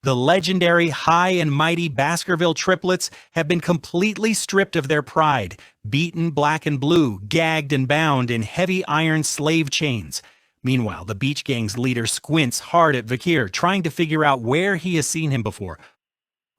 The legendary High and Mighty Baskerville triplets have been completely stripped of their pride, beaten black and blue, gagged and bound in heavy iron slave chains. Meanwhile, the beach gang's leader squints hard at Vakir, trying to figure out where he has seen him before,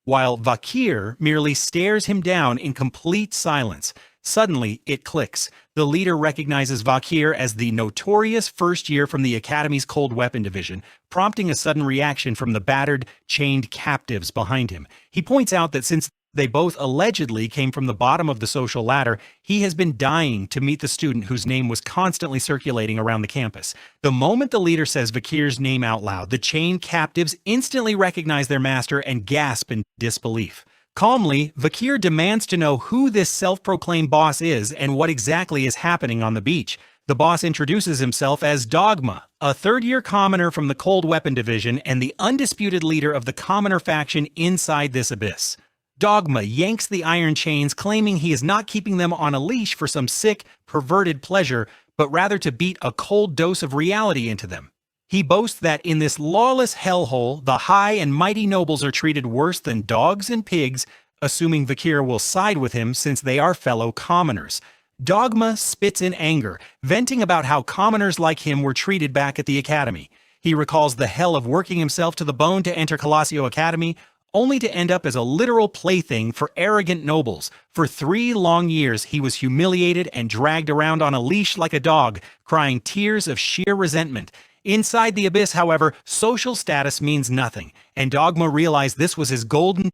while Vakir merely stares him down in complete silence. Suddenly, it clicks. The leader recognizes Vakir as the notorious first year from the Academy's Cold Weapon Division, prompting a sudden reaction from the battered, chained captives behind him. He points out that since they both allegedly came from the bottom of the social ladder, he has been dying to meet the student whose name was constantly circulating around the campus. The moment the leader says Vakir's name out loud, the chained captives instantly recognize their master and gasp in disbelief. Calmly, Vakir demands to know who this self-proclaimed boss is and what exactly is happening on the beach. The boss introduces himself as Dogma, a third-year commoner from the Cold Weapon Division and the undisputed leader of the commoner faction inside this abyss. Dogma yanks the iron chains, claiming he is not keeping them on a leash for some sick, perverted pleasure, but rather to beat a cold dose of reality into them. He boasts that in this lawless hellhole, the high and mighty nobles are treated worse than dogs and pigs, assuming Vakir will side with him since they are fellow commoners. Dogma spits in anger, venting about how commoners like him were treated back at the academy. He recalls the hell of working himself to the bone to enter Colosio Academy, only to end up as a literal plaything for arrogant nobles. For 3 long years, he was humiliated and dragged around on a leash like a dog, crying tears of sheer resentment. Inside the abyss, however, social status means nothing, and Dogma realized this was his golden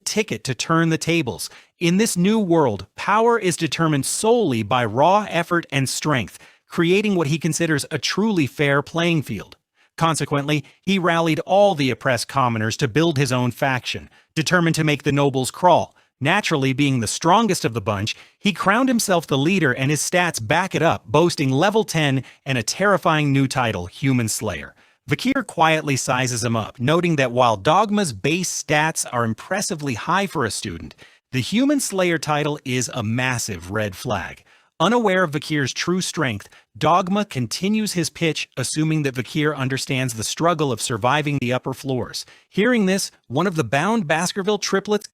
ticket to turn the tables. In this new world, power is determined solely by raw effort and strength, creating what he considers a truly fair playing field. Consequently, he rallied all the oppressed commoners to build his own faction, determined to make the nobles crawl. Naturally, being the strongest of the bunch, he crowned himself the leader, and his stats back it up, boasting level 10 and a terrifying new title, Human Slayer. Vakir quietly sizes him up, noting that while Dogma's base stats are impressively high for a student, the Human Slayer title is a massive red flag. Unaware of Vakir's true strength, Dogma continues his pitch, assuming that Vakir understands the struggle of surviving the upper floors. Hearing this, one of the bound Baskerville triplets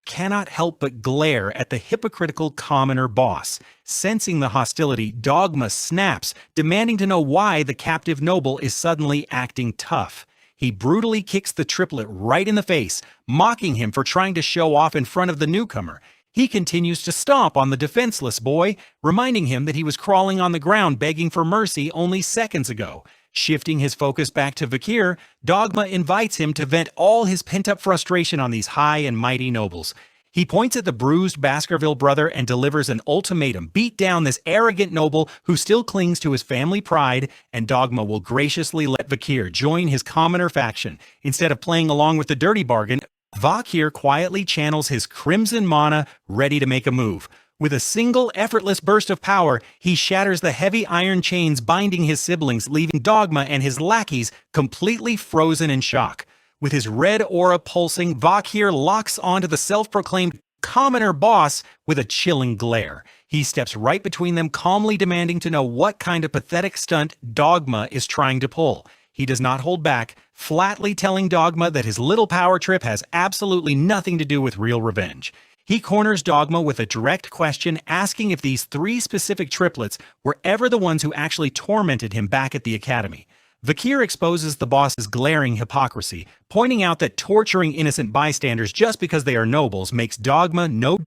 cannot help but glare at the hypocritical commoner boss. Sensing the hostility, Dogma snaps, demanding to know why the captive noble is suddenly acting tough. He brutally kicks the triplet right in the face, mocking him for trying to show off in front of the newcomer. He continues to stomp on the defenseless boy, reminding him that he was crawling on the ground begging for mercy only seconds ago. Shifting his focus back to Vakir, Dogma invites him to vent all his pent-up frustration on these high and mighty nobles. He points at the bruised Baskerville brother and delivers an ultimatum: beat down this arrogant noble who still clings to his family pride, and Dogma will graciously let Vakir join his commoner faction. Instead of playing along with the dirty bargain, Vakir quietly channels his crimson mana, ready to make a move. With a single effortless burst of power, he shatters the heavy iron chains binding his siblings, leaving Dogma and his lackeys completely frozen in shock. With his red aura pulsing, Vakir locks onto the self-proclaimed commoner boss with a chilling glare. He steps right between them, calmly demanding to know what kind of pathetic stunt Dogma is trying to pull. He does not hold back, flatly telling Dogma that his little power trip has absolutely nothing to do with real revenge. He corners Dogma with a direct question, asking if these 3 specific triplets were ever the ones who actually tormented him back at the academy. Vakir exposes the boss's glaring hypocrisy, pointing out that torturing innocent bystanders just because they are nobles makes Dogma no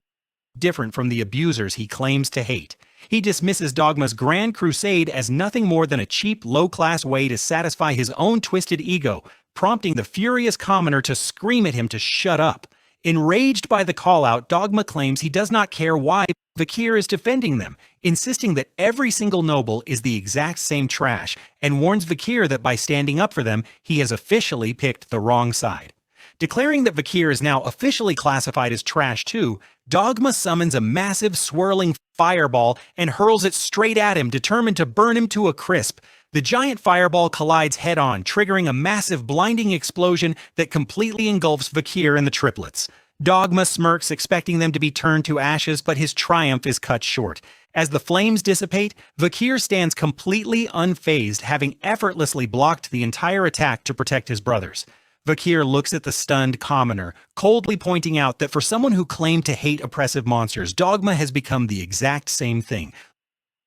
different from the abusers he claims to hate. He dismisses Dogma's grand crusade as nothing more than a cheap, low-class way to satisfy his own twisted ego, prompting the furious commoner to scream at him to shut up. Enraged by the call-out, Dogma claims he does not care why Vakir is defending them, insisting that every single noble is the exact same trash, and warns Vakir that by standing up for them, he has officially picked the wrong side. Declaring that Vakir is now officially classified as trash too, Dogma summons a massive swirling fireball and hurls it straight at him, determined to burn him to a crisp. The giant fireball collides head-on, triggering a massive blinding explosion that completely engulfs Vakir and the triplets. Dogma smirks, expecting them to be turned to ashes, but his triumph is cut short. As the flames dissipate, Vakir stands completely unfazed, having effortlessly blocked the entire attack to protect his brothers. Vakir looks at the stunned commoner, coldly pointing out that for someone who claimed to hate oppressive monsters, Dogma has become the exact same thing.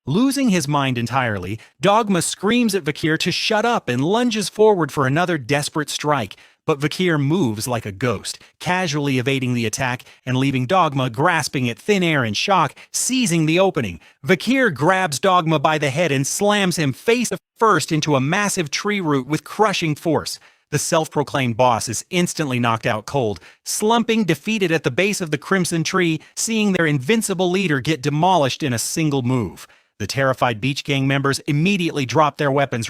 Losing his mind entirely, Dogma screams at Vakir to shut up and lunges forward for another desperate strike, but Vakir moves like a ghost, casually evading the attack and leaving Dogma grasping at thin air in shock, seizing the opening. Vakir grabs Dogma by the head and slams him face first into a massive tree root with crushing force. The self-proclaimed boss is instantly knocked out cold, slumping defeated at the base of the Crimson Tree, seeing their invincible leader get demolished in a single move. The terrified Beach Gang members immediately drop their weapons,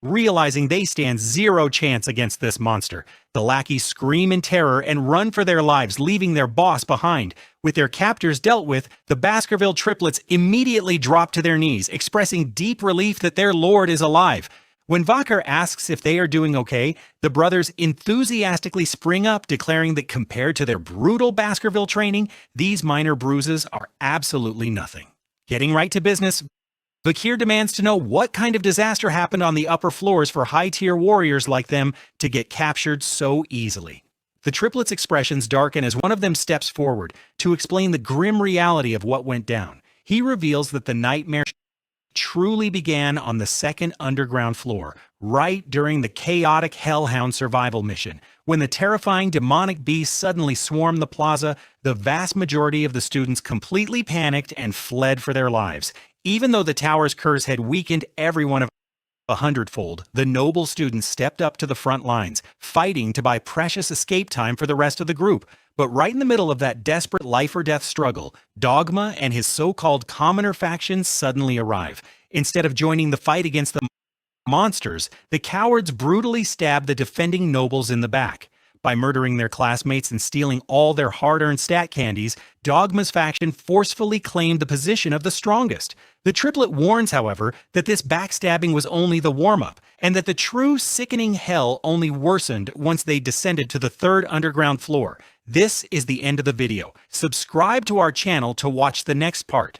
realizing they stand zero chance against this monster. The lackeys scream in terror and run for their lives, leaving their boss behind. With their captors dealt with, the Baskerville triplets immediately drop to their knees, expressing deep relief that their lord is alive. When Vakir asks if they are doing okay, the brothers enthusiastically spring up, declaring that compared to their brutal Baskerville training, these minor bruises are absolutely nothing. Getting right to business, Vakir demands to know what kind of disaster happened on the upper floors for high-tier warriors like them to get captured so easily. The triplets' expressions darken as one of them steps forward to explain the grim reality of what went down. He reveals that the nightmare truly began on the second underground floor, right during the chaotic Hellhound survival mission. When the terrifying demonic beasts suddenly swarmed the plaza, the vast majority of the students completely panicked and fled for their lives. Even though the tower's curse had weakened everyone 100-fold, the noble students stepped up to the front lines, fighting to buy precious escape time for the rest of the group. But right in the middle of that desperate life-or-death struggle, Dogma and his so-called commoner faction suddenly arrive. Instead of joining the fight against the monsters, the cowards brutally stab the defending nobles in the back. By murdering their classmates and stealing all their hard-earned stat candies, Dogma's faction forcefully claimed the position of the strongest. The triplet warns, however, that this backstabbing was only the warm-up, and that the true sickening hell only worsened once they descended to the third underground floor. This is the end of the video. Subscribe to our channel to watch the next part.